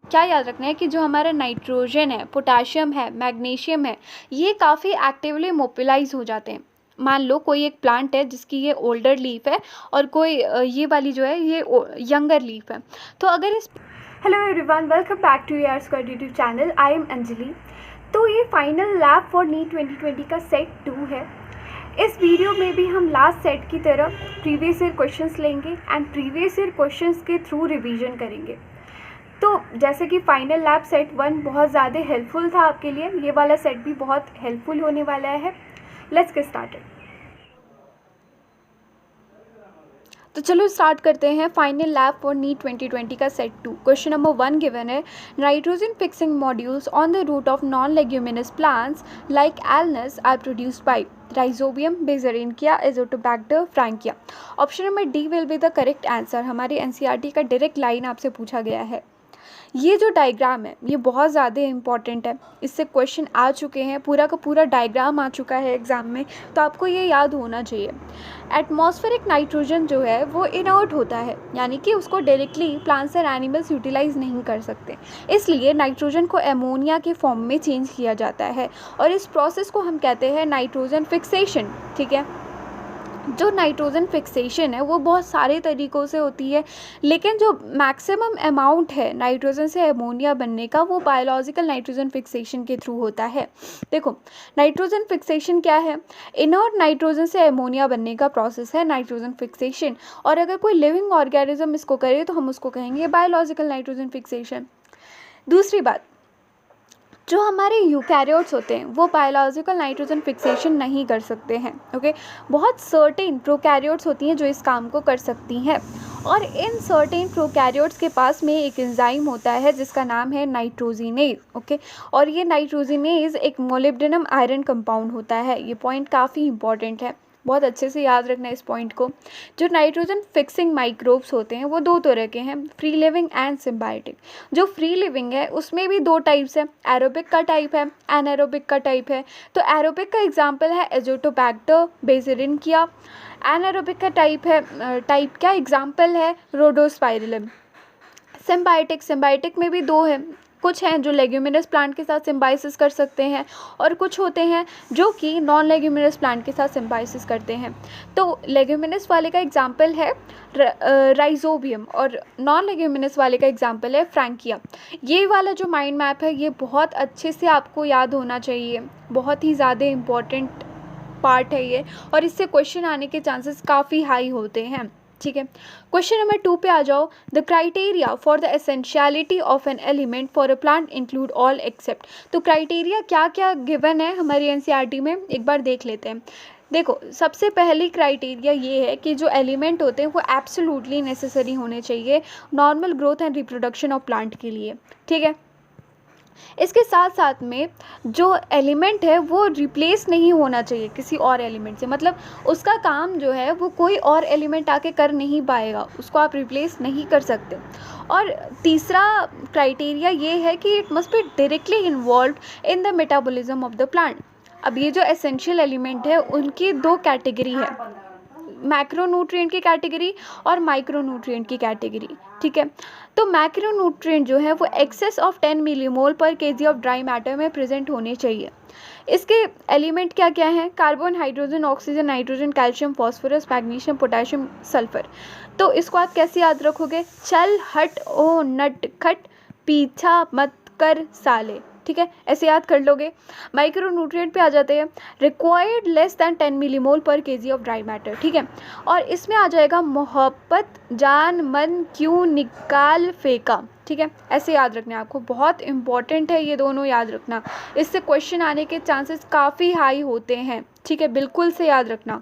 क्या याद रखना है कि जो हमारा नाइट्रोजन है, पोटाशियम है, मैग्नीशियम है, ये काफ़ी एक्टिवली मोबिलाइज हो जाते हैं। मान लो कोई एक प्लांट है जिसकी ये ओल्डर लीफ है और कोई ये वाली जो है ये यंगर लीफ है, तो अगर इस hello everyone, welcome back to AR square YouTube channel. I am Anjali. तो ये फाइनल लैब फॉर नीट 2020 का सेट 2 है। इस वीडियो में भी हम लास्ट सेट की तरह प्रीवियस ईयर क्वेश्चंस लेंगे एंड प्रीवियस ईयर क्वेश्चंस के थ्रू रिवीजन करेंगे। तो जैसे कि फाइनल लैब सेट 1 बहुत ज़्यादा हेल्पफुल था आपके लिए, ये वाला सेट भी बहुत हेल्पफुल होने वाला है। Let's get started. तो चलो स्टार्ट करते हैं फाइनल लैब फॉर नीट 2020 का सेट 2। क्वेश्चन नंबर 1 गिवन है, nitrogen fixing nodules on the root of non leguminous plants like Alnus are produced by Rhizobium, Beijerinckia, Azotobacter, Frankia. Option number D will be the correct answer. हमारी NCERT का direct line आपसे पूछा गया है। ये जो diagram है ये बहुत ज़्यादा इंपॉर्टेंट है, इससे क्वेश्चन आ चुके हैं, पूरा का पूरा डायग्राम आ चुका है एग्ज़ाम में, तो आपको ये याद होना चाहिए। एटमॉस्फेरिक नाइट्रोजन जो है वो इनर्ट होता है, यानी कि उसको directly plants and animals utilise नहीं कर सकते, इसलिए नाइट्रोजन को एमोनिया के फॉर्म में चेंज किया जाता है और इस प्रोसेस को हम कहते हैं नाइट्रोजन फिक्सेशन। ठीक है, जो नाइट्रोजन फिक्सेशन है वो बहुत सारे तरीक़ों से होती है, लेकिन जो मैक्सिमम अमाउंट है नाइट्रोजन से अमोनिया बनने का वो बायोलॉजिकल नाइट्रोजन फिक्सेशन के थ्रू होता है। देखो, नाइट्रोजन फिक्सेशन क्या है? इनर्ट नाइट्रोजन से अमोनिया बनने का प्रोसेस है नाइट्रोजन फिक्सेशन, और अगर कोई लिविंग ऑर्गेनिज्म इसको करे तो हम उसको कहेंगे बायोलॉजिकल नाइट्रोजन फिक्सेशन। दूसरी बात, जो हमारे यूकैरियोट्स होते हैं वो बायोलॉजिकल नाइट्रोजन फिक्सेशन नहीं कर सकते हैं। ओके, बहुत सर्टेन प्रोकैरियोट्स होती हैं जो इस काम को कर सकती हैं, और इन सर्टेन प्रोकैरियोट्स के पास में एक एंजाइम होता है जिसका नाम है नाइट्रोजिनेज। ओके, और ये नाइट्रोजिनेज एक मोलिब्डेनम आयरन कंपाउंड होता है। ये पॉइंट काफ़ी इंपॉर्टेंट है, बहुत अच्छे से याद रखना है इस पॉइंट को। जो नाइट्रोजन फिक्सिंग माइक्रोब्स होते हैं वो 2 तरह के हैं, फ्री लिविंग एंड सिम्बायोटिक। जो फ्री लिविंग है उसमें भी 2 टाइप्स है, एरोबिक का टाइप है, एनारोबिक का टाइप है। तो एरोबिक का एग्जांपल है एजोटोबैक्टर, बेसिलिया। एनारोबिक का टाइप क्या एग्जांपल है? रोडोस्पाइरलम। सिम्बायोटिक में भी 2 है, कुछ हैं जो लेग्यूमिनस प्लांट के साथ सिम्बायोसिस कर सकते हैं और कुछ होते हैं जो कि नॉन लेग्यूमिनस प्लांट के साथ सिम्बायोसिस करते हैं। तो लेग्यूमिनस वाले का एग्जांपल है राइजोबियम और नॉन लेग्यूमिनस वाले का एग्जांपल है फ्रैंकिया। ये वाला जो माइंड मैप है ये बहुत अच्छे से आपको याद होना चाहिए, बहुत ही ज़्यादा इम्पॉर्टेंट पार्ट है ये, और इससे क्वेश्चन आने के चांसेस काफ़ी हाई होते हैं। ठीक है, क्वेश्चन नंबर 2 पे आ जाओ। The criteria for the essentiality of an element for a plant include all except. तो क्राइटेरिया क्या क्या गिवन है हमारी एनसीईआरटी में, एक बार देख लेते हैं। देखो, सबसे पहली क्राइटेरिया ये है कि जो एलिमेंट होते हैं वो एब्सोल्युटली नेसेसरी होने चाहिए normal growth and reproduction of plant के लिए। ठीक है, इसके साथ साथ में जो एलिमेंट है वो रिप्लेस नहीं होना चाहिए किसी और एलिमेंट से, मतलब उसका काम जो है वो कोई और एलिमेंट आके कर नहीं पाएगा, उसको आप रिप्लेस नहीं कर सकते। और तीसरा क्राइटेरिया ये है कि it must be directly involve in the metabolism of the plant. अब ये जो एसेंशियल एलिमेंट है उनकी 2 कैटेगरी है, मैक्रोन्यूट्रिएंट की कैटेगरी और माइक्रोन्यूट्रिएंट की कैटेगरी। ठीक है, तो मैक्रोन्यूट्रिएंट जो है वो एक्सेस ऑफ 10 मिलीमोल पर केजी ऑफ ड्राई मैटर में प्रेजेंट होने चाहिए। इसके एलिमेंट क्या क्या हैं? Carbon, hydrogen, oxygen, nitrogen, calcium, phosphorus, magnesium, potassium, sulphur. तो इसको आप कैसे याद रखोगे? चल हट ओ नट खट, पीछा मत कर साले। ठीक है, ऐसे याद कर लोगे। माइक्रोन्यूट्रिएंट पे आ जाते हैं, रिक्वायर्ड लेस दैन 10 मिलीमोल पर केजी ऑफ ड्राई मैटर। ठीक है, और इसमें आ जाएगा मोहब्बत, जान मन क्यों निकाल फेंका। ठीक है, ऐसे याद रखना है आपको, बहुत इंपॉर्टेंट है ये दोनों याद रखना, इससे क्वेश्चन आने के चांसेस काफ़ी हाई होते हैं। ठीक है, बिल्कुल से याद रखना।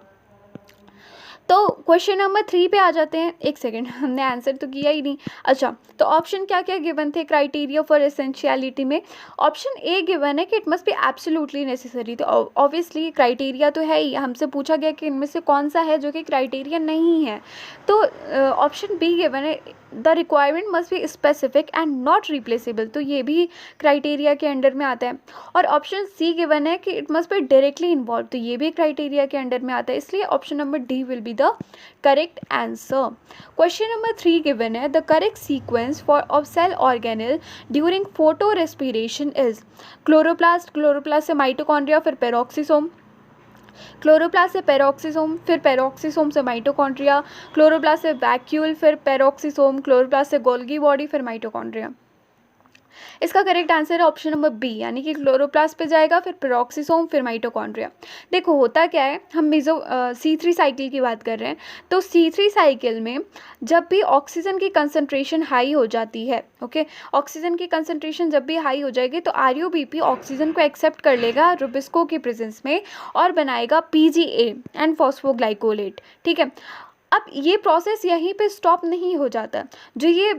तो क्वेश्चन नंबर 3 पे आ जाते हैं। एक सेकेंड, हमने आंसर तो किया ही नहीं। अच्छा, तो ऑप्शन क्या क्या गिवन थे क्राइटेरिया फॉर एसेंशियलिटी में? ऑप्शन ए गिवन है कि it must be absolutely necessary. तो ऑब्वियसली क्राइटेरिया तो है ही, हमसे पूछा गया कि इनमें से कौन सा है जो कि क्राइटेरिया नहीं है, तो ऑप्शन बी गिवन है the requirement must be specific and not replaceable, तो ये भी क्राइटेरिया के अंडर में आता है। और ऑप्शन सी गिवन है कि it must be directly involve, तो ये भी क्राइटेरिया के अंडर में आता है, इसलिए option number D will be the correct answer. Question number 3 given है, the correct sequence for of cell organelle during photorespiration is chloroplast, chloroplast से माइटोकॉन्ड्रिया, फिर पेरोक्सिसोम, क्लोरोप्लास्ट से पेरोक्सिसोम, फिर पेरोक्सिसोम से माइटोकॉन्ड्रिया, क्लोरोप्लास्ट से vacuole, फिर peroxisome, chloroplast से Golgi body, फिर माइटोकॉन्ड्रिया। इसका करेक्ट आंसर है ऑप्शन नंबर बी, यानी कि क्लोरोप्लास्ट पे जाएगा, फिर पेरोक्सिसोम, फिर माइटोकॉन्ड्रिया। देखो होता क्या है, हम C3 साइकिल की बात कर रहे हैं, तो C3 साइकिल में जब भी ऑक्सीजन की कंसंट्रेशन हाई हो जाती है, ओके, ऑक्सीजन की कंसंट्रेशन जब भी हाई हो जाएगी तो RUBP ऑक्सीजन को एक्सेप्ट कर लेगा रुबिस्को की प्रेजेंस में और बनाएगा PGA एंड फॉस्फोग्लाइकोलेट, ठीक है। अब ये प्रोसेस यहीं पे स्टॉप नहीं हो जाता, जो ये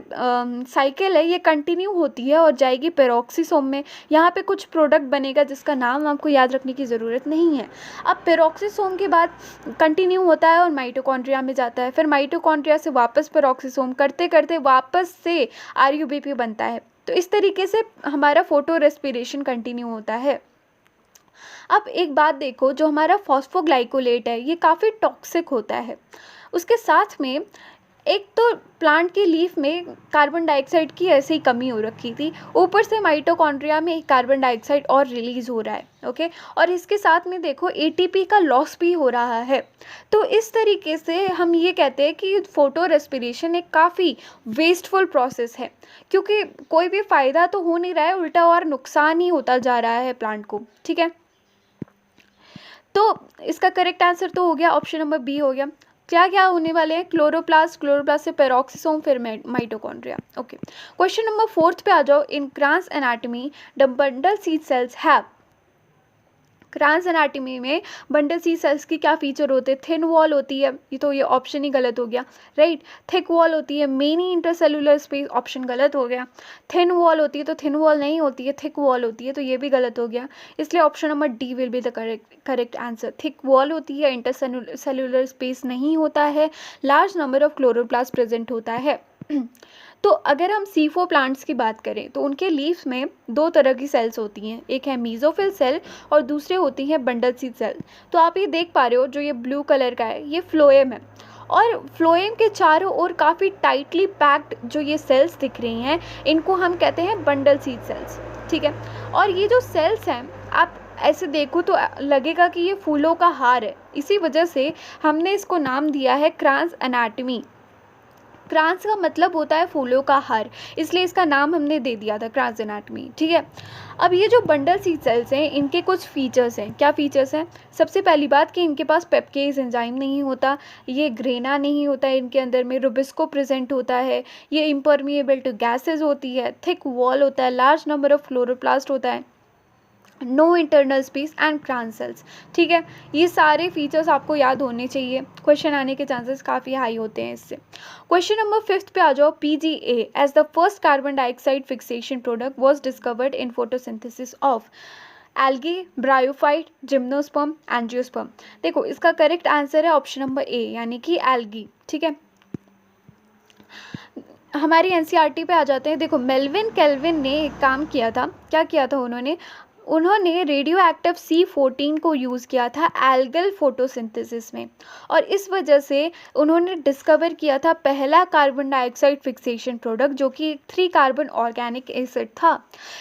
साइकिल है ये कंटिन्यू होती है और जाएगी पेरोक्सिसोम में, यहाँ पे कुछ प्रोडक्ट बनेगा जिसका नाम आपको याद रखने की ज़रूरत नहीं है। अब पेरोक्सिसोम के बाद कंटिन्यू होता है और माइटोकॉन्ड्रिया में जाता है, फिर माइटोकॉन्ड्रिया से वापस पेरोक्सिसोम, करते करते वापस से RUBP बनता है। तो इस तरीके से हमारा फोटो रेस्पिरेशन कंटिन्यू होता है। अब एक बात देखो, जो हमारा फॉस्फोग्लाइकोलेट है ये काफ़ी टॉक्सिक होता है, उसके साथ में एक तो प्लांट की लीफ में कार्बन डाइऑक्साइड की ऐसे ही कमी हो रखी थी, ऊपर से माइटोकॉन्ड्रिया में कार्बन डाइऑक्साइड और रिलीज़ हो रहा है, ओके, और इसके साथ में देखो ATP का लॉस भी हो रहा है। तो इस तरीके से हम ये कहते हैं कि फोटो रेस्पिरेशन एक काफ़ी वेस्टफुल प्रोसेस है, क्योंकि कोई भी फ़ायदा तो हो नहीं रहा है, उल्टा और नुकसान ही होता जा रहा है प्लांट को, ठीक है। तो इसका करेक्ट आंसर तो हो गया ऑप्शन नंबर बी हो गया। क्या क्या होने वाले हैं, क्लोरोप्लास्ट, क्लोरोप्लास्ट से पेरोक्सिसोम, फिर माइटोकॉन्ड्रिया, ओके। क्वेश्चन नंबर 4 पे आ जाओ। In Kranz anatomy the bundle sheath cells have, Kranz anatomy में बंडल सीड सेल्स की क्या फीचर होते हैं, थिन वॉल होती है, ये तो ये ऑप्शन ही गलत हो गया, राइट। थिक वॉल होती है, मेनी इंटरसेलुलर स्पेस, ऑप्शन गलत हो गया। थिन वॉल होती है तो थिन वॉल नहीं होती है, थिक वॉल होती है, तो ये भी गलत हो गया, इसलिए option number D will be the correct answer. Thick wall होती है, इंटरसेलुलर स्पेस नहीं होता है, large number of chloroplast present होता है। तो अगर हम C4 प्लांट्स की बात करें तो उनके लीव्स में 2 तरह की सेल्स होती हैं, एक है मीजोफिल सेल और दूसरे होती हैं बंडल सीड सेल। तो आप ये देख पा रहे हो, जो ये ब्लू कलर का है ये फ्लोएम है, और फ्लोएम के चारों ओर काफ़ी टाइटली पैक्ड जो ये सेल्स दिख रही हैं इनको हम कहते हैं बंडल सीड सेल्स, ठीक है। और ये जो सेल्स हैं आप ऐसे देखो तो लगेगा कि ये फूलों का हार है, इसी वजह से हमने इसको नाम दिया है क्रांस एनाटॉमी। क्रांस का मतलब होता है फूलों का हार, इसलिए इसका नाम हमने दे दिया था क्रांस एनाटॉमी, ठीक है। अब ये जो बंडल सीड सेल्स हैं इनके कुछ फीचर्स हैं। क्या फीचर्स हैं, सबसे पहली बात कि इनके पास पेप्केज एंजाइम नहीं होता, ये ग्रेना नहीं होता है, इनके अंदर में रुबिस्को प्रेजेंट होता है, ये इम्परमिएबल टू गैसेज होती है, थिक वॉल होता है, लार्ज नंबर ऑफ क्लोरोप्लास्ट होता है, no internal space and Kranz cells, ठीक है। ये सारे फीचर्स आपको याद होने चाहिए, क्वेश्चन आने के चांसेस काफ़ी हाई होते हैं इससे। क्वेश्चन नंबर 5 पे आ जाओ। PGA as the first carbon dioxide fixation product was discovered in photosynthesis of algae, bryophyte, gymnosperm, angiosperm. देखो इसका करेक्ट आंसर है ऑप्शन नंबर ए, यानी कि एल्गी, ठीक है। हमारी NCERT पे आ जाते हैं। देखो मेल्विन केल्विन ने एक काम किया था, क्या किया था उन्होंने रेडियो एक्टिव C14 को यूज़ किया था एल्गल फोटोसिंथेसिस में, और इस वजह से उन्होंने डिस्कवर किया था पहला कार्बन डाइऑक्साइड फिक्सेशन प्रोडक्ट जो कि 3 कार्बन ऑर्गेनिक एसिड था।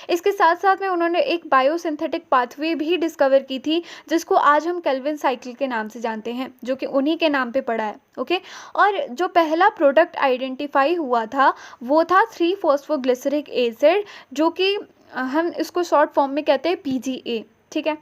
इसके साथ साथ में उन्होंने एक बायोसिंथेटिक पाथवे भी डिस्कवर की थी जिसको आज हम केल्विन साइकिल के नाम से जानते हैं, जो कि उन्हीं के नाम पे पड़ा है, ओके। और जो पहला प्रोडक्ट आइडेंटिफाई हुआ था वो था 3-फॉस्फोग्लिसरिक एसिड, जो कि हम इसको शॉर्ट फॉर्म में कहते हैं PGA, ठीक है।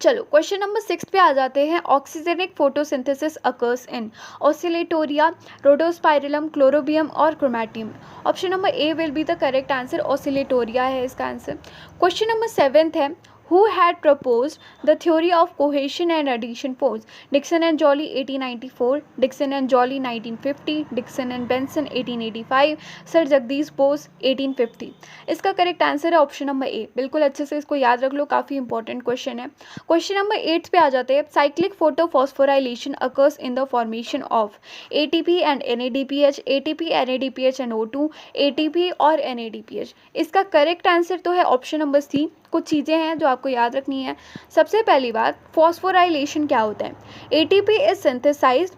चलो क्वेश्चन नंबर 6 पे आ जाते हैं। Oxygenic photosynthesis occurs in Oscillatoria, Rhodospirillum, Chlorobium और Chromatium. Option number A will be the correct answer, Oscillatoria है इसका आंसर। क्वेश्चन नंबर 7 है। Who had proposed the theory of cohesion and adhesion force? Dixon and Joly 1894, Dixon and Joly 1950, Dixon and Benson 1885, sir Jagdish Bose 1850। इसका correct answer है option number ए। बिल्कुल अच्छे से इसको याद रख लो, काफ़ी इंपॉर्टेंट क्वेश्चन है। क्वेश्चन नंबर 8 पे आ जाते हैं। Cyclic photophosphorylation occurs in the formation of ATP and NADPH, ATP NADPH and O2, ATP और NADPH। इसका करेक्ट आंसर तो है ऑप्शन नंबर सी। कुछ चीज़ें हैं जो आपको याद रखनी है। सबसे पहली बात, फॉस्फोराइलेशन क्या होता है? ATP is synthesised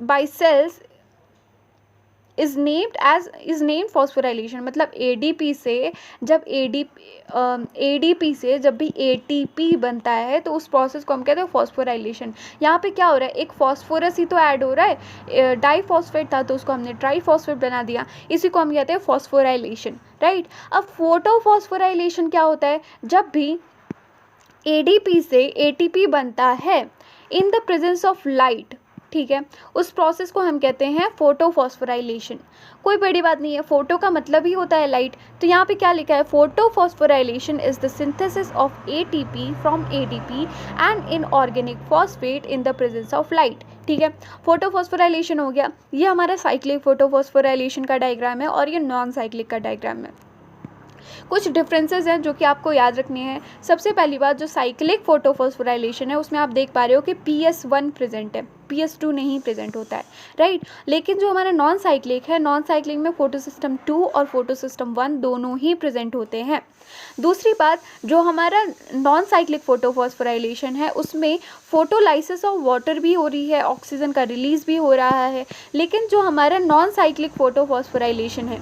by cells is named phosphorylation. मतलब ADP से जब ADP से जब भी ATP बनता है तो उस प्रोसेस को हम कहते हैं फॉस्फोराइलेशन। यहाँ पे क्या हो रहा है, एक फॉस्फोरस ही तो ऐड हो रहा है। डाइफॉस्फेट था तो उसको हमने ट्राइफॉस्फेट बना दिया, इसी को हम कहते हैं फॉस्फोराइलेशन, राइट। अब फोटोफॉस्फोराइलेशन क्या होता है? जब भी ADP से ATP बनता है in the presence of light, ठीक है, उस प्रोसेस को हम कहते हैं फोटोफॉस्फोराइलेशन। कोई बड़ी बात नहीं है, फोटो का मतलब ही होता है लाइट। तो यहाँ पे क्या लिखा है? Photophosphorylation is the synthesis of ATP from ADP and inorganic phosphate in the presence of light, ठीक है। फोटोफॉस्फोराइलेशन हो गया। ये हमारा साइक्लिक फोटोफॉस्फोराइलेशन का डायग्राम है और ये नॉन साइक्लिक का डायग्राम है। कुछ डिफरेंसेस हैं जो कि आपको याद रखने हैं। सबसे पहली बात, जो साइक्लिक फोटोफॉस्फोराइलेशन है उसमें आप देख पा रहे हो कि PS1 प्रेजेंट है, PS2 नहीं प्रेजेंट होता है, राइट। लेकिन जो हमारा नॉन साइक्लिक है, नॉन साइक्लिक में फोटो सिस्टम 2 और फोटो सिस्टम 1 दोनों ही प्रेजेंट होते हैं। दूसरी बात, जो हमारा नॉन साइक्लिक फोटोफॉस्फोराइलेशन है उसमें फोटोलाइसिस ऑफ वाटर भी हो रही है, ऑक्सीजन का रिलीज भी हो रहा है। लेकिन जो हमारा नॉन साइक्लिक फोटोफॉस्फोराइलेशन है,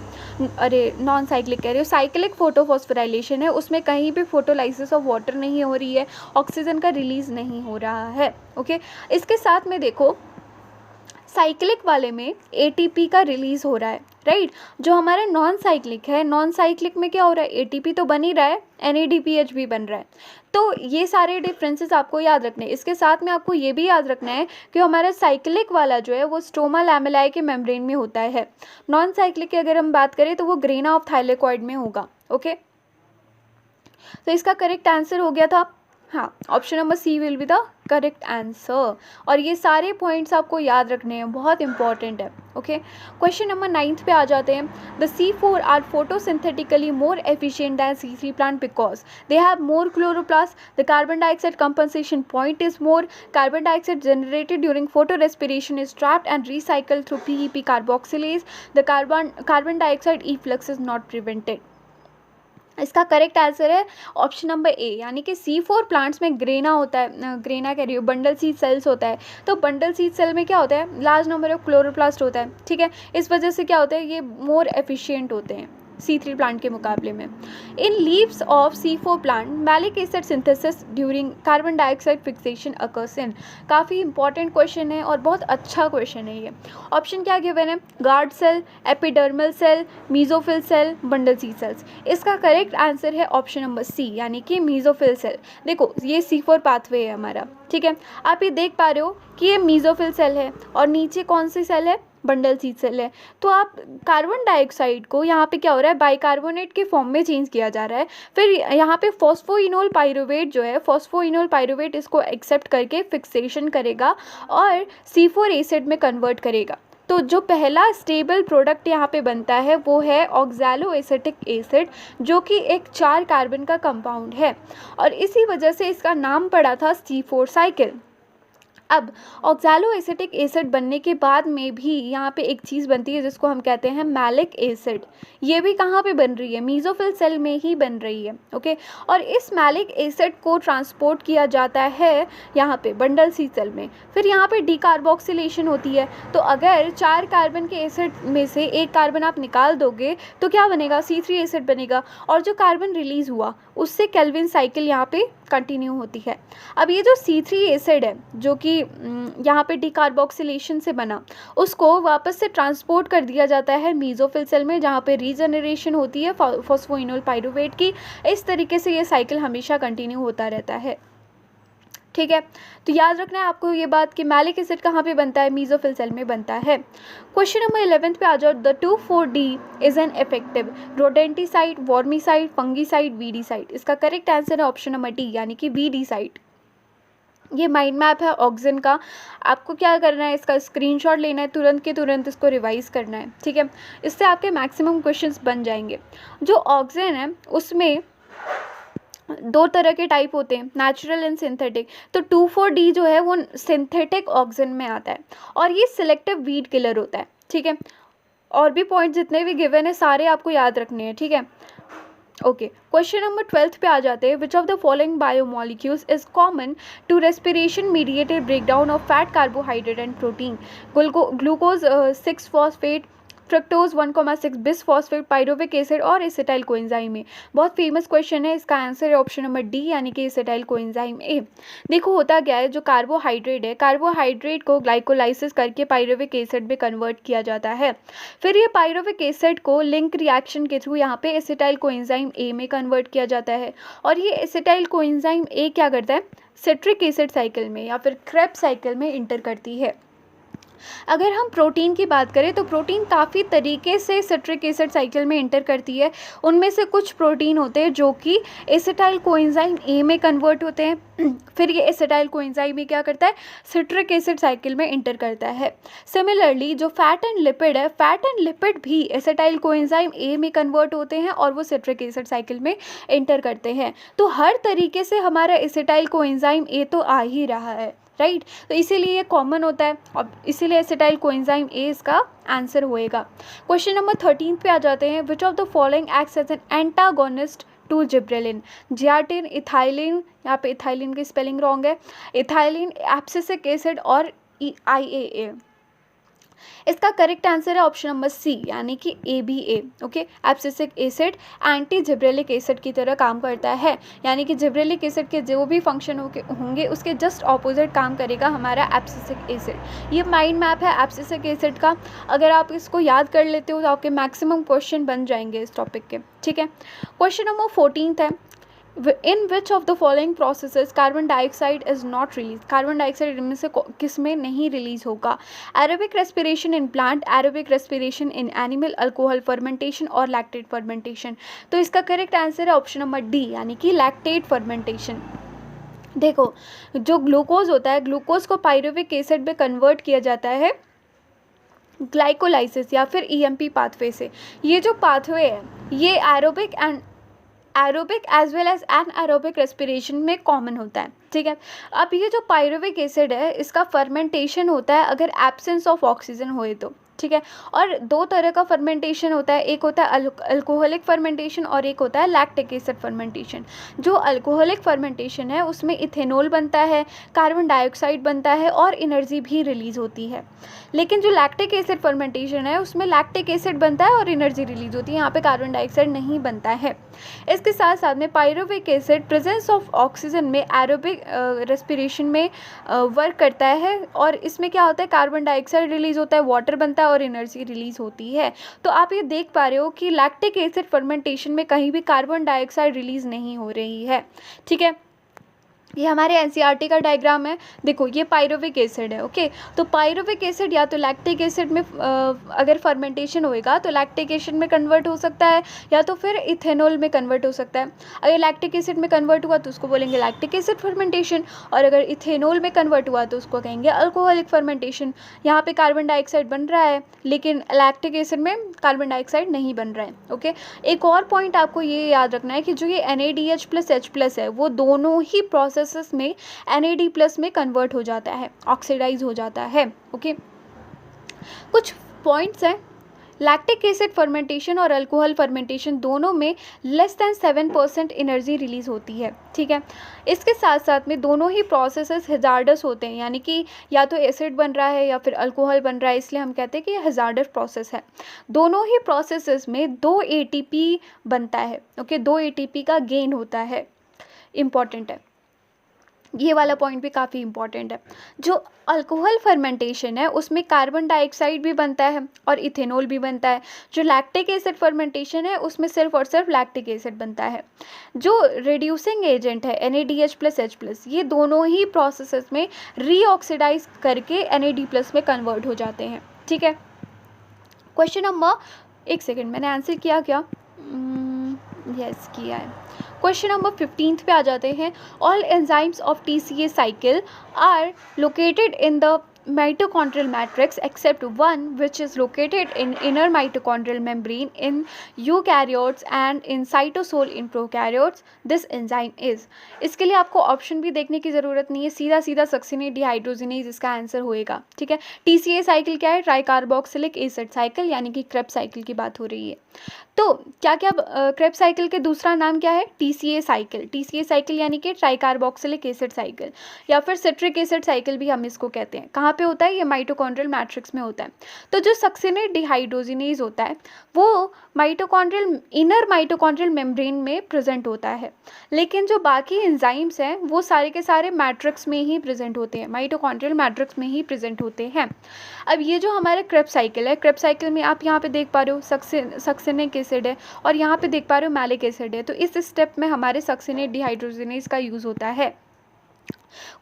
नॉन साइक्लिक कह रही हूँ, साइक्लिक फोटोफॉस्फोराइलेशन है, उसमें कहीं भी फोटोलाइसिस ऑफ वाटर नहीं हो रही है, ऑक्सीजन का रिलीज नहीं हो रहा है, ओके। इसके साथ में देखो, साइक्लिक वाले में ATP का रिलीज हो रहा है, राइट। जो हमारा नॉन साइक्लिक है, नॉन साइक्लिक में क्या हो रहा है? ATP तो बन ही रहा है, NADPH भी बन रहा है। तो ये सारे डिफरेंसेस आपको याद रखने हैं। इसके साथ में आपको ये भी याद रखना है कि हमारा साइक्लिक वाला जो है वो स्ट्रोमा लैमेलाई के मेम्ब्रेन में होता है। नॉन साइक्लिक की अगर हम बात करें तो वो ग्रेना ऑफ थाइलेकॉइड में होगा, ओके। तो इसका करेक्ट आंसर हो गया था, हाँ, option number C will be the correct answer. और ये सारे पॉइंट्स आपको याद रखने हैं, बहुत इंपॉर्टेंट है, ओके। क्वेश्चन नंबर 9 पे आ जाते हैं। The C4 are photosynthetically more efficient than C3 plant because they have more chloroplast, the carbon dioxide compensation point is more, carbon dioxide generated during photorespiration is trapped and recycled through PEP carboxylase, the carbon dioxide efflux is not prevented. इसका correct answer है option number A, यानी कि C4 plants में grana होता है, grana कह रही हूँ, बंडल सीड सेल्स होता है। तो बंडल सीड सेल में क्या होता है? लार्ज नंबर ऑफ क्लोरोप्लास्ट होता है, ठीक है। इस वजह से क्या होता है? ये मोर एफिशिएंट होते हैं C3 प्लांट के मुकाबले में। In leaves of C4 plant malic acid synthesis during carbon dioxide fixation occurs in. काफ़ी इंपॉर्टेंट क्वेश्चन है और बहुत अच्छा क्वेश्चन है ये। ऑप्शन क्या गिवन है? Guard cell, epidermal cell, mesophyll cell, bundle sheath cells. इसका करेक्ट आंसर है ऑप्शन नंबर सी, यानी कि मीजोफिल सेल। देखो ये C4 पाथवे है हमारा, ठीक है। आप ये देख पा रहे हो कि ये मीजोफिल सेल है और नीचे कौन सी सेल है? बंडल सीड सेल है। तो आप कार्बन डाइऑक्साइड को यहाँ पे क्या हो रहा है? बाइकार्बोनेट के फॉर्म में चेंज किया जा रहा है। फिर यहाँ पे फॉस्फोइनोल पाइरुवेट जो है, फॉस्फोइनोल पाइरुवेट इसको एक्सेप्ट करके फिक्सेशन करेगा और C4 एसिड में कन्वर्ट करेगा। तो जो पहला स्टेबल प्रोडक्ट यहाँ पे बनता है वो है ऑक्सैलो एसिटिक एसिड, जो कि एक 4 कार्बन का कंपाउंड है और इसी वजह से इसका नाम पड़ा था C4 साइकिल। अब ऑक्सैलो एसिटिक एसिड बनने के बाद में भी यहाँ पे एक चीज़ बनती है जिसको हम कहते हैं मैलिक एसिड। ये भी कहाँ पे बन रही है? मीजोफिल सेल में ही बन रही है, ओके। और इस मैलिक एसिड को ट्रांसपोर्ट किया जाता है यहाँ पे बंडल सी सेल में। फिर यहाँ पे डीकार्बोक्सिलेशन होती है। तो अगर 4 कार्बन के एसिड में से एक कार्बन आप निकाल दोगे तो क्या बनेगा? C3 एसिड बनेगा और जो कार्बन रिलीज़ हुआ उससे केल्विन साइकिल यहाँ पे कंटिन्यू होती है। अब ये जो C3 एसिड है जो कि यहाँ पे डीकार्बोक्सिलेशन से बना, उसको वापस से ट्रांसपोर्ट कर दिया जाता है मीजोफिल सेल में, जहाँ पे रीजनरेशन होती है फॉस्फोइनोल पाइरुवेट की। इस तरीके से ये साइकिल हमेशा कंटिन्यू होता रहता है। ठीक है। तो याद रखना है आपको ये बात कि मैलिक एसिड कहाँ पे बनता है, मीसोफिल सेल में बनता है। क्वेश्चन नंबर 11 पे आ जाओ। The 2,4-D is an effective rodenticide, vermicide, fungicide, weedicide. इसका करेक्ट आंसर है ऑप्शन नंबर डी यानी कि वीडीसाइड। ये माइंड मैप है ऑक्सीजन का। आपको क्या करना है, इसका स्क्रीनशॉट लेना है, तुरंत के तुरंत इसको रिवाइज करना है, ठीक है। इससे आपके मैक्सिमम क्वेश्चंस बन जाएंगे। जो ऑक्सीजन है उसमें दो तरह के टाइप होते हैं, नेचुरल एंड सिंथेटिक। तो 2,4-D जो है वो सिंथेटिक ऑक्सीजन में आता है और ये सिलेक्टिव वीड किलर होता है, ठीक है। और भी पॉइंट जितने भी गिवन है सारे आपको याद रखने हैं, ठीक है। ओके, क्वेश्चन नंबर 12 पे आ जाते हैं। Which of the following biomolecules is common to respiration mediated breakdown of fat, carbohydrate and protein? Glucose 6 phosphate, fructose 1,6, bisphosphate, pyruvic acid और एसिटाइल कोएंजाइम ए। बहुत फेमस क्वेश्चन है, इसका आंसर है option number D यानी कि acetyl coenzyme ए। देखो होता क्या है, जो कार्बोहाइड्रेट है, कार्बोहाइड्रेट को ग्लाइकोलाइसिस करके पाइरोविक एसिड में कन्वर्ट किया जाता है। फिर ये पाइरोविक एसिड को लिंक रिएक्शन के थ्रू यहाँ पे एसिटाइल कोएंजाइम ए में कन्वर्ट किया जाता है। और ये एसिटाइल कोएंजाइम ए क्या करता है, सिट्रिक एसिड साइकिल में या फिर क्रेब्स साइकिल में इंटर करती है। अगर हम प्रोटीन की बात करें तो प्रोटीन काफ़ी तरीके से सिट्रिक एसिड साइकिल में इंटर करती है। उनमें से कुछ प्रोटीन होते हैं जो कि एसिटाइल कोएंजाइम ए में कन्वर्ट होते हैं। फिर ये एसिटाइल कोएंजाइम ए क्या करता है, सिट्रिक एसिड साइकिल में इंटर करता है। सिमिलरली जो फैट एंड लिपिड है, फैट एंड लिपिड भी एसिटाइल कोएंजाइम ए में कन्वर्ट होते हैं और वो सिट्रिक एसिड साइकिल में इंटर करते हैं। तो हर तरीके से हमारा एसिटाइल कोएंजाइम ए तो आ ही रहा है, राइट। तो इसीलिए ये कॉमन होता है और इसीलिए एसिटाइल कोएंजाइम ए इसका आंसर होएगा। क्वेश्चन नंबर 13 पे आ जाते हैं। Which of the following acts as an antagonist to gibberellin? Zeatin, ethylene, यहाँ पे इथाइलिन की स्पेलिंग रॉन्ग है, इथाइलिन, एब्सिसिक एसिड और IAA। इसका करेक्ट आंसर है ऑप्शन नंबर सी यानी कि ABA। Okay, abscisic acid anti gibberellic acid की तरह काम करता है, यानी कि जिब्रेलिक एसिड के जो भी फंक्शन होंगे उसके जस्ट ऑपोजिट काम करेगा हमारा एब्सिसिक एसिड। ये माइंड मैप है एब्सिसिक एसिड का। अगर आप इसको याद कर लेते हो तो आपके मैक्सिमम क्वेश्चन बन जाएंगे इस टॉपिक के, ठीक है। क्वेश्चन नंबर 14 है। In which of the following processes carbon dioxide is not release? Carbon dioxide इनमें से किस में नहीं रिलीज होगा? Aerobic respiration in plant, aerobic respiration in animal, alcohol fermentation और लैक्टेट फर्मेंटेशन। तो इसका करेक्ट आंसर है ऑप्शन नंबर डी यानी कि लैक्टेट फर्मेंटेशन। देखो जो ग्लूकोज होता है, ग्लूकोज को पाइरुविक एसिड में कन्वर्ट किया जाता है ग्लाइकोलाइसिस या फिर EMP पाथवे से। ये जो पाथवे है ये aerobic as well as anaerobic respiration में कॉमन होता है, ठीक है। अब ये जो पाइरुविक एसिड है इसका फर्मेंटेशन होता है अगर एब्सेंस ऑफ ऑक्सीजन होए तो, ठीक है। और दो तरह का फर्मेंटेशन होता है, एक होता है अल्कोहलिक फर्मेंटेशन और एक होता है लैक्टिक एसिड फर्मेंटेशन। जो अल्कोहलिक फर्मेंटेशन है उसमें इथेनॉल बनता है, कार्बन डाइऑक्साइड बनता है और एनर्जी भी रिलीज होती है। लेकिन जो लैक्टिक एसिड फर्मेंटेशन है उसमें लैक्टिक एसिड बनता है और एनर्जी रिलीज होती है, यहाँ पे कार्बन डाइऑक्साइड नहीं बनता है। इसके साथ साथ में pyruvic acid presence of oxygen में एरोबिक रेस्पिरेशन में वर्क करता है और इसमें क्या होता है, कार्बन डाइऑक्साइड रिलीज होता है, वाटर बनता है और एनर्जी रिलीज होती है। तो आप ये देख पा रहे हो कि लैक्टिक एसिड फर्मेंटेशन में कहीं भी कार्बन डाइऑक्साइड रिलीज नहीं हो रही है, ठीक है। ये हमारे NCERT का डायग्राम है। देखो ये पाइरुविक एसिड है, ओके। तो पाइरुविक एसिड या तो लैक्टिक एसिड में अगर फर्मेंटेशन होएगा तो लैक्टिक एसिड में कन्वर्ट हो सकता है या तो फिर इथेनॉल में कन्वर्ट हो सकता है। अगर लैक्टिक एसिड में कन्वर्ट हुआ तो उसको बोलेंगे लैक्टिक एसिड फर्मेंटेशन, और अगर इथेनॉल में कन्वर्ट हुआ तो उसको कहेंगे अल्कोहलिक फर्मेंटेशन। यहाँ पे कार्बन डाइऑक्साइड बन रहा है लेकिन लैक्टिक एसिड में कार्बन डाइऑक्साइड नहीं बन रहा है, ओके। एक और पॉइंट आपको ये याद रखना है कि जो ये NADH+H+ है वो दोनों ही प्रोसेस में NAD+ में कन्वर्ट हो जाता है, ऑक्सीडाइज हो जाता है, ओके। कुछ पॉइंट्स हैं, लैक्टिक एसिड फर्मेंटेशन और अल्कोहल फर्मेंटेशन दोनों में लेस देन 7% एनर्जी रिलीज होती है, ठीक है। इसके साथ साथ में दोनों ही प्रोसेसेस हैजार्डस होते हैं, यानी कि या तो एसिड बन रहा है या फिर अल्कोहल बन रहा है, इसलिए हम कहते हैं कि ये हैजार्डस प्रोसेस है। दोनों ही प्रोसेसेस में 2 ATP बनता है, ओके। 2 ATP का गेन होता है, इंपॉर्टेंट है। ये वाला पॉइंट भी काफ़ी इंपॉर्टेंट है। जो अल्कोहल फर्मेंटेशन है उसमें कार्बन डाइऑक्साइड भी बनता है और इथेनॉल भी बनता है। जो लैक्टिक एसिड फर्मेंटेशन है उसमें सिर्फ और सिर्फ लैक्टिक एसिड बनता है। जो रिड्यूसिंग एजेंट है NADH+H+, ये दोनों ही प्रोसेसेस में रीऑक्सीडाइज करके NAD+ में कन्वर्ट हो जाते हैं। ठीक है, क्वेश्चन नंबर, एक सेकेंड, मैंने आंसर किया क्या? यस किया है। क्वेश्चन नंबर 15 पे आ जाते हैं। All enzymes of TCA cycle are located in the mitochondrial matrix except one which is located in inner mitochondrial membrane in eukaryotes and in cytosol in prokaryotes. This enzyme is, इसके लिए आपको option भी देखने की ज़रूरत नहीं है, सीधा सीधा सक्सिनेट डिहाइड्रोजिनेज इसका आंसर होएगा। ठीक है, TCA साइकिल क्या है? ट्राइकार्बोक्सिलिक एसिड साइकिल, यानी कि क्रेब्स साइकिल की बात हो रही है। तो क्या क्या क्रेब्स साइकिल के दूसरा नाम क्या है? TCA cycle. TCA साइकिल यानी कि ट्राइकार्बोक्सिलिक एसिड साइकिल या फिर सिट्रिक एसिड साइकिल भी हम इसको कहते हैं। कहाँ पे होता है? ये माइटोकॉन्ड्रियल मैट्रिक्स में होता है। तो जो सक्सिनेट डिहाइड्रोजिनेज होता है वो इनर माइटोकॉन्ड्रियल मेम्ब्रेन में प्रेजेंट होता है, लेकिन जो बाकी एंजाइम्स हैं वो सारे के सारे मैट्रिक्स में ही प्रेजेंट होते हैं, माइटोकॉन्ड्रियल मैट्रिक्स में ही प्रेजेंट होते हैं। अब ये जो हमारा क्रेब्स साइकिल है, क्रेब्स साइकिल में आप यहाँ पे देख पा रहे हो सक्सिनिक एसिड है और यहाँ पे देख पा रहे हो मैलिक एसिड है। तो इस स्टेप में हमारे सक्सिनेट डिहाइड्रोजिनेज का यूज़ होता है।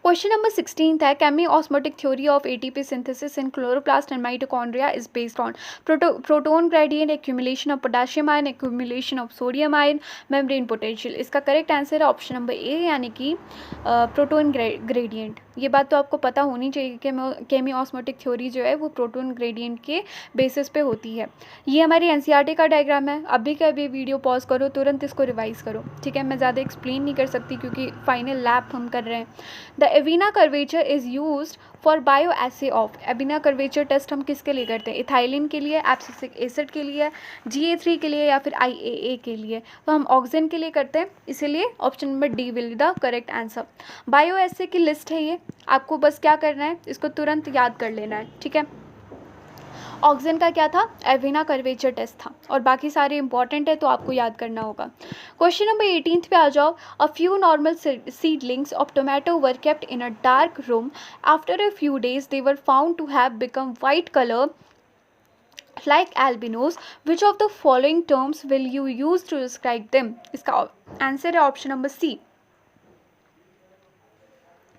क्वेश्चन नंबर 16 है, chemiosmotic theory of ATP synthesis in chloroplast and mitochondria is based on proton gradient, accumulation of potassium ion, accumulation of sodium ion, membrane potential. इसका correct answer है option number A, यानी कि proton gradient. ये बात तो आपको पता होनी चाहिए कि केमी ऑस्मोटिक थ्योरी जो है वो प्रोटोन ग्रेडियंट के बेसिस पे होती है। ये हमारी NCERT का डायग्राम है। अभी का अभी वीडियो पॉज करो, तुरंत इसको रिवाइज करो। ठीक है, मैं ज़्यादा एक्सप्लेन नहीं कर सकती क्योंकि फाइनल लैब हम कर रहे हैं। The Avena curvature is used for bioassay of. Avena curvature test हम किसके लिए करते हैं? इथाइलिन के लिए, एब्सिसिक एसिड के लिए, GA3 के लिए या फिर IAA के लिए। तो हम ऑक्सीजन के लिए करते हैं, इसीलिए option number D will be the correct answer. Bioassay की लिस्ट है ये, आपको बस क्या करना है, इसको तुरंत याद कर लेना है। ठीक है, ऑक्सीजन का क्या था? एविना कर्वेचर टेस्ट था और बाकी सारे इंपॉर्टेंट है तो आपको याद करना होगा। क्वेश्चन नंबर 18 पे आ जाओ। A few normal seedlings of tomato were kept in a dark room. After a few days they were found to have become white colour like albinos. Which of the following terms will you use to describe them? इसका answer है option number C,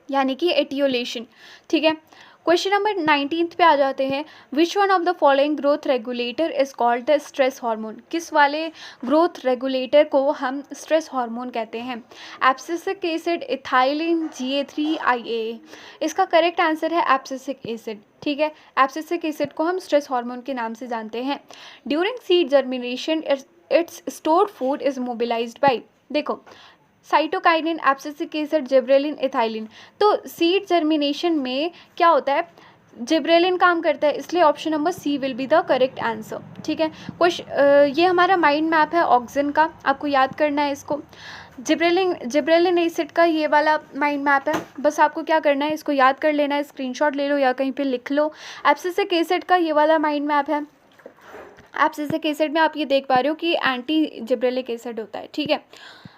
यानी कि एटियोलेशन। ठीक है, question number 19 पे आ जाते हैं। Which one of the following growth regulator is called the stress hormone? किस वाले ग्रोथ रेगुलेटर को हम स्ट्रेस हार्मोन कहते हैं? Abscisic acid, ethylene, GA3, IAA। इसका करेक्ट आंसर है एब्सिसिक एसिड। ठीक है, एब्सिसिक एसिड को हम स्ट्रेस हार्मोन के नाम से जानते हैं। During seed germination its stored food is mobilised by, देखो, cytokinin, abscisic acid, gibberellin, ethylene. तो सीड जर्मिनेशन में क्या होता है? जिब्रेलिन काम करता है, इसलिए option number C will be the correct answer. ठीक है, ये हमारा माइंड मैप है ऑक्सीजन का, आपको याद करना है इसको। जिब्रेलिन एसिड का ये वाला माइंड मैप है, बस आपको क्या करना है, इसको याद कर लेना है, स्क्रीनशॉट ले लो या कहीं पे लिख लो। एब्सिसिक एसिड का ये वाला माइंड मैप है। एब्सिसिक एसिड में आप ये देख पा रहे हो कि एंटी जिब्रेलिक एसिड होता है। ठीक है,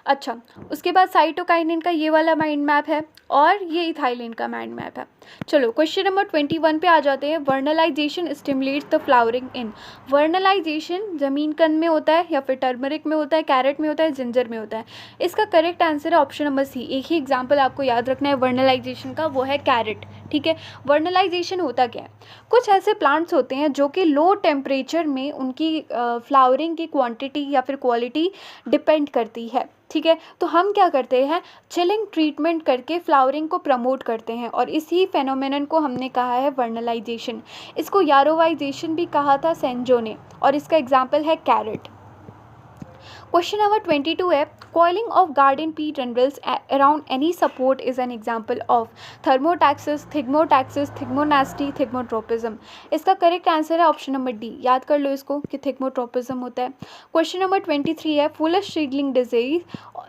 अच्छा, उसके बाद साइटोकाइनिन का ये वाला माइंड मैप है और ये इथाइलिन का माइंड मैप है। चलो क्वेश्चन नंबर 21 पे आ जाते हैं। Vernalization stimulates the flowering in. Vernalization जमीन कंद में होता है या फिर टर्मरिक में होता है, कैरेट में होता है, जिंजर में होता है? इसका करेक्ट आंसर है ऑप्शन नंबर C। एक ही एग्जाम्पल आपको याद रखना है वर्नलाइजेशन का, वो है कैरेट। ठीक है, वर्नलाइजेशन होता क्या है? कुछ ऐसे प्लांट्स होते हैं जो कि लो टेम्परेचर में उनकी फ्लावरिंग की क्वांटिटी या फिर क्वालिटी डिपेंड करती है। ठीक है, तो हम क्या करते हैं, चिलिंग ट्रीटमेंट करके फ्लावरिंग को प्रमोट करते हैं और इसी फेनोमेनन को हमने कहा है वर्नलाइजेशन। इसको यारोवाइजेशन भी कहा था सेंजो ने और इसका एग्जाम्पल है कैरेट। क्वेश्चन नंबर 22 है। Coiling of garden pea tendrils around any support is an example of thermotaxis, thigmotaxis, thigmonasty, thigmotropism. इसका करेक्ट आंसर है ऑप्शन नंबर D। याद कर लो इसको कि थिग्मोट्रोपिज्म होता है। क्वेश्चन नंबर 23 है। Foolish seedling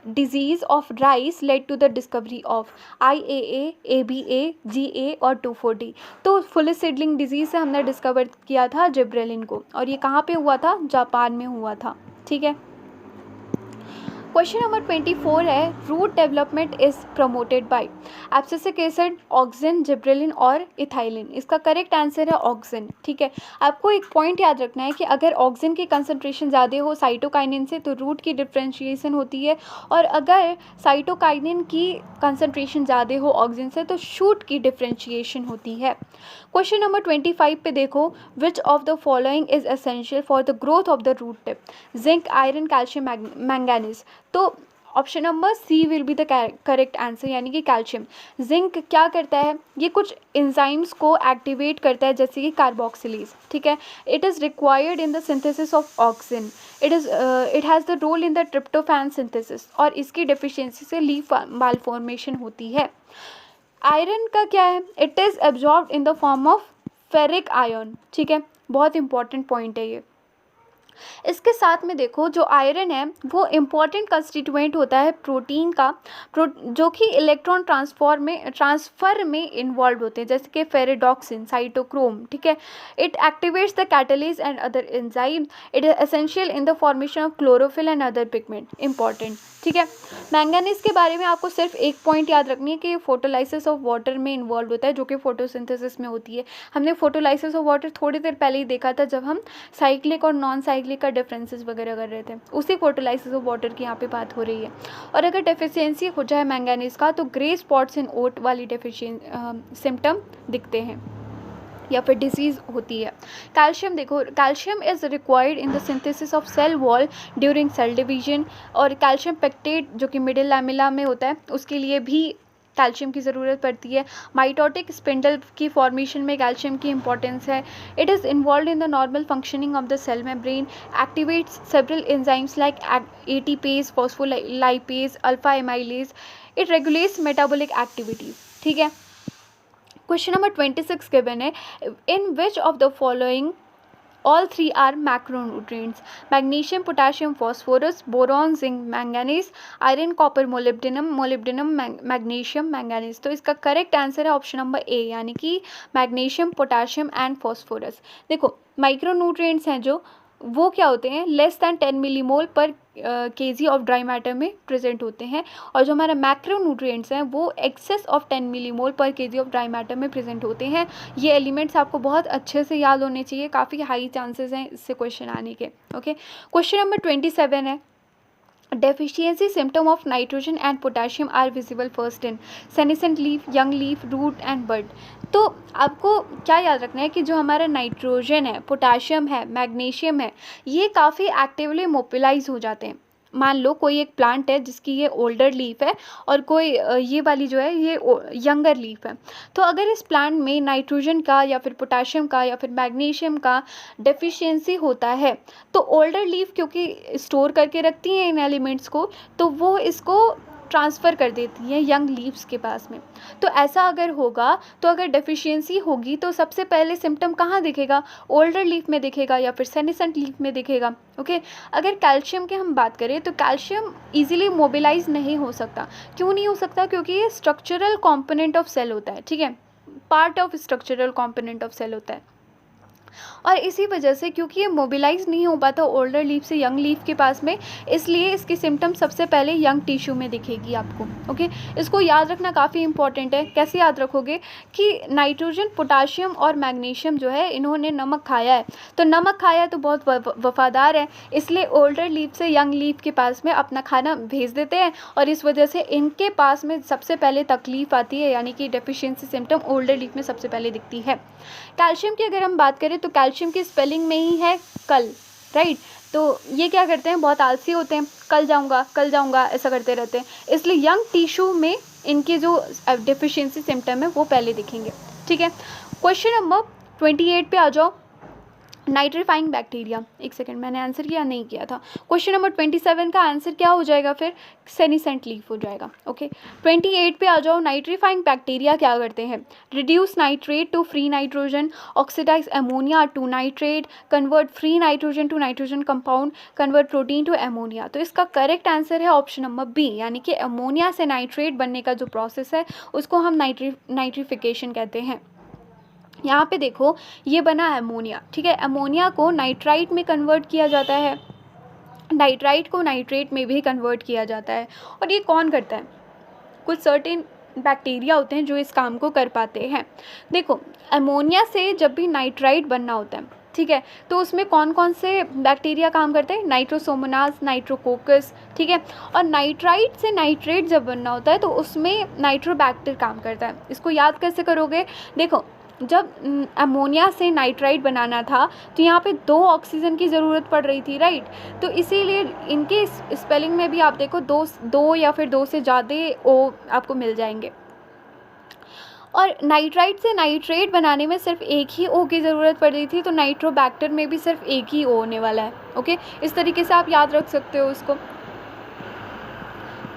disease of rice led to the discovery of IAA, ABA, GA और 2,4-D। तो फुलिश सीडलिंग डिजीज से हमने डिस्कवर किया था जिब्रेलिन को और ये कहाँ पे हुआ था? जापान में हुआ था। ठीक है, क्वेश्चन नंबर 24 है, root development is promoted by abscisic acid, auxin, gibberellin और इथाइलिन। इसका करेक्ट आंसर है ऑक्सिन। ठीक है, आपको एक पॉइंट याद रखना है कि अगर ऑक्सिन की कंसंट्रेशन ज़्यादा हो साइटोकाइनिन से तो रूट की डिफ्रेंशिएशन होती है, और अगर साइटोकाइनिन की कंसंट्रेशन ज़्यादा हो ऑक्सिन से तो शूट की डिफ्रेंशिएशन होती है। क्वेश्चन नंबर 25 पे देखो, which of the following is essential for the growth of the root tip? Zinc, iron, calcium, manganese. तो option number C will be the correct answer, यानी कि कैल्शियम। जिंक क्या करता है, ये कुछ एंजाइम्स को एक्टिवेट करता है जैसे कि कार्बोक्सिलेज। ठीक है, it is required in the synthesis of auxin, it has the role in the tryptophan synthesis, और इसकी डेफिशिएंसी से लीफ मालफॉर्मेशन होती है। आयरन का क्या है, it is absorbed in the form of ferric ion. ठीक है, बहुत इंपॉर्टेंट पॉइंट है ये। इसके साथ में देखो, जो आयरन है वो इम्पॉर्टेंट कंस्टिट्यूएंट होता है प्रोटीन का, जो कि इलेक्ट्रॉन ट्रांसफ़र में इन्वॉल्व होते हैं, जैसे कि फेरिडॉक्सिन, साइटोक्रोम। ठीक है, it activates the catalyst and other enzyme, it is essential in the formation of chlorophyll and other pigment. Important. ठीक है, मैंगनीज के बारे में आपको सिर्फ एक पॉइंट याद रखनी है कि ये फोटोलाइसिस ऑफ वाटर में इन्वॉल्व होता है, जो कि फोटोसिंथेसिस में होती है। हमने फोटोलाइसिस ऑफ वाटर थोड़ी देर पहले ही देखा था जब हम साइक्लिक और नॉन साइक्लिक का डिफरेंसेस वगैरह कर रहे थे, उसी फोटोलाइसिस ऑफ वाटर की यहाँ पे बात हो रही है। और अगर डेफिशिएंसी हो जाए मैंगनीज का तो ग्रे स्पॉट्स इन ओट वाली सिम्टम दिखते हैं या फिर डिजीज़ होती है। कैल्शियम देखो, calcium is required in the synthesis of cell wall during cell division, और कैल्शियम पेक्टेट जो कि मिडिल लैमेला में होता है उसके लिए भी कैल्शियम की ज़रूरत पड़ती है। माइटोटिक स्पिंडल की फॉर्मेशन में कैल्शियम की इंपॉर्टेंस है। It is involve in the normal functioning of the cell membrane, activates several enzymes like ATPase, phospholipase, alpha amylase. It regulates metabolic activities. ठीक है, क्वेश्चन नंबर 26 गिवन है, in which of the following all three are macronutrients? magnesium, potassium, phosphorus, boron, zinc, manganese, iron, copper, molybdenum, magnesium, manganese। तो इसका correct answer है option number A, यानी कि magnesium, potassium and phosphorus. देखो, micronutrients हैं जो, वो क्या होते हैं, लेस दैन 10 मिलीमोल पर केजी ऑफ ड्राई मैटर में प्रेजेंट होते हैं, और जो हमारा मैक्रोन्यूट्रिएंट्स हैं वो एक्सेस ऑफ 10 मिलीमोल पर केजी ऑफ ड्राई मैटर में प्रेजेंट होते हैं। ये एलिमेंट्स आपको बहुत अच्छे से याद होने चाहिए, काफ़ी हाई चांसेस हैं इससे क्वेश्चन आने के। ओके, क्वेश्चन नंबर 27 है, deficiency symptom of nitrogen and potassium are visible first in senescent leaf, young leaf, root and bud। तो आपको क्या याद रखना है कि जो हमारा नाइट्रोजन है, पोटाशियम है, मैग्नीशियम है, ये काफ़ी एक्टिवली मोबिलाइज हो जाते हैं। मान लो कोई एक प्लांट है जिसकी ये ओल्डर लीफ है और कोई ये वाली जो है ये यंगर लीफ है, तो अगर इस प्लांट में नाइट्रोजन का या फिर पोटाशियम का या फिर मैग्नीशियम का डेफिशिएंसी होता है तो ओल्डर लीफ क्योंकि स्टोर करके रखती हैं इन एलिमेंट्स को, तो वो इसको ट्रांसफ़र कर देती हैं यंग लीव्स के पास में। तो ऐसा अगर होगा, तो अगर डेफिशिएंसी होगी तो सबसे पहले सिम्टम कहाँ दिखेगा, ओल्डर लीफ में दिखेगा या फिर सेनेसेंट लीफ में दिखेगा। ओके, अगर कैल्शियम की हम बात करें तो कैल्शियम इजीली मोबिलाइज नहीं हो सकता। क्यों नहीं हो सकता, क्योंकि ये स्ट्रक्चरल कॉम्पोनेंट ऑफ सेल होता है। ठीक है, part of structural component of cell होता है, और इसी वजह से क्योंकि ये मोबिलाइज नहीं हो पाता ओल्डर लीफ से यंग लीफ के पास में, इसलिए इसकी सिम्टम सबसे पहले यंग टिश्यू में दिखेगी आपको। ओके, इसको याद रखना काफ़ी इंपॉर्टेंट है। कैसे याद रखोगे कि नाइट्रोजन, पोटाशियम और मैग्नीशियम जो है इन्होंने नमक खाया है, तो नमक खाया तो बहुत वफादार है, इसलिए ओल्डर लीफ से यंग लीफ के पास में अपना खाना भेज देते हैं, और इस वजह से इनके पास में सबसे पहले तकलीफ आती है, यानी कि डेफिशिएंसी सिम्टम ओल्डर लीफ में सबसे पहले दिखती है। कैल्शियम की अगर हम बात करें तो कैल्शियम की स्पेलिंग में ही है कल, राइट। तो ये क्या करते हैं, बहुत आलसी होते हैं, कल जाऊंगा ऐसा करते रहते हैं, इसलिए यंग टिश्यू में इनके जो डेफिशिएंसी सिम्टम है वो पहले दिखेंगे। ठीक है, क्वेश्चन नंबर 28 पे आ जाओ, नाइट्रीफाइंग बैक्टीरिया। एक सेकंड, मैंने आंसर किया नहीं किया था। क्वेश्चन नंबर 27 का आंसर क्या हो जाएगा, फिर सेनिसेंट लीफ हो जाएगा। ओके, 28 पे आ जाओ, नाइट्रीफाइंग बैक्टीरिया क्या करते हैं, reduce nitrate to free nitrogen, oxidise ammonia to nitrate, convert free nitrogen to nitrogen compound, convert protein to ammonia. तो इसका करेक्ट आंसर है ऑप्शन नंबर बी, यानी कि अमोनिया से नाइट्रेट बनने का जो प्रोसेस है उसको हम नाइट्रिफिकेशन कहते हैं। यहाँ पे देखो, ये बना अमोनिया। ठीक है, अमोनिया को नाइट्राइट में कन्वर्ट किया जाता है, नाइट्राइट को नाइट्रेट में भी कन्वर्ट किया जाता है। और ये कौन करता है? कुछ सर्टेन बैक्टीरिया होते हैं जो इस काम को कर पाते हैं। देखो, अमोनिया से जब भी नाइट्राइट बनना होता है, ठीक है, तो उसमें कौन कौन से बैक्टीरिया काम करते हैं? नाइट्रोसोमोनास, नाइट्रोकोकस, ठीक है। और नाइट्राइट से नाइट्रेट जब बनना होता है तो उसमें नाइट्रोबैक्टर काम करता है। इसको याद कैसे करोगे? देखो, जब अमोनिया से नाइट्राइट बनाना था तो यहाँ पे 2 ऑक्सीजन की ज़रूरत पड़ रही थी, राइट। तो इसीलिए इनके स्पेलिंग में भी आप देखो 2 या फिर 2 से ज़्यादा ओ आपको मिल जाएंगे। और नाइट्राइट से नाइट्रेट बनाने में सिर्फ एक ही ओ की ज़रूरत पड़ रही थी, तो नाइट्रोबैक्टर में भी सिर्फ एक ही ओ होने वाला है। ओके, इस तरीके से आप याद रख सकते हो उसको।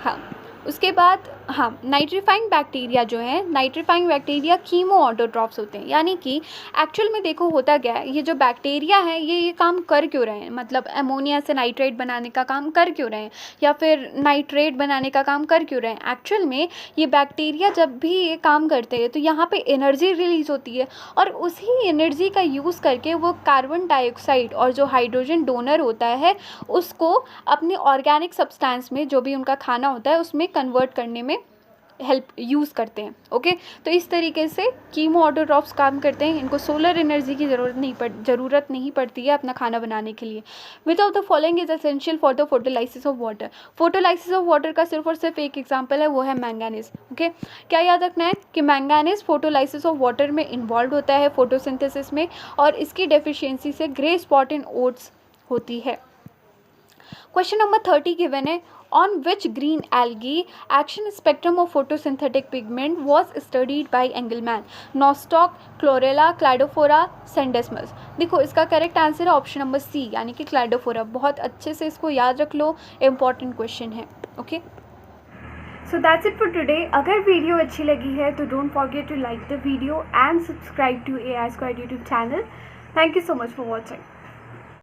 हाँ, उसके बाद हाँ, नाइट्रीफाइंग बैक्टीरिया जो है, नाइट्रीफाइंग बैक्टीरिया कीमो ऑटोट्रॉफ्स होते हैं। यानी कि एक्चुअल में देखो होता क्या है, ये जो बैक्टीरिया है ये काम कर क्यों रहे हैं? मतलब अमोनिया से नाइट्रेट बनाने का काम कर क्यों रहे हैं, या फिर नाइट्रेट बनाने का काम कर क्यों रहे हैं? एक्चुअल में ये बैक्टीरिया जब भी ये काम करते हैं तो यहाँ पे एनर्जी रिलीज होती है, और उसी एनर्जी का यूज़ करके वो कार्बन डाइऑक्साइड और जो हाइड्रोजन डोनर होता है उसको अपने ऑर्गेनिक सब्सटेंस में, जो भी उनका खाना होता है, उसमें कन्वर्ट करने में हेल्प यूज़ करते हैं। ओके, तो इस तरीके से कीमो ऑटोट्रॉफ्स काम करते हैं। इनको सोलर एनर्जी की ज़रूरत नहीं पड़ती है अपना खाना बनाने के लिए। विच of the following is essential for the photolysis of water? Photolysis of water का सिर्फ और सिर्फ एक एग्जाम्पल है, वो है मैंगानीज। ओके, क्या याद रखना है कि मैंगानीज फोटोलाइसिस ऑफ वाटर में इन्वॉल्व होता है, फोटोसिंथेसिस में, और इसकी डेफिशिएंसी से ग्रे स्पॉट इन ओट्स होती है। क्वेश्चन नंबर 30 गिवन है, on which green algae action spectrum of photosynthetic pigment was studied by Engelmann? Nostoc, Chlorella, Cladophora, Sandesmus। देखो, इसका करेक्ट आंसर है ऑप्शन नंबर सी, यानी कि क्लाइडोफोरा। बहुत अच्छे से इसको याद रख लो, इम्पॉर्टेंट क्वेश्चन है। Okay, so that's it for today. अगर वीडियो अच्छी लगी है तो don't forget to like the video and subscribe to AI Squared YouTube channel. Thank you so much for watching.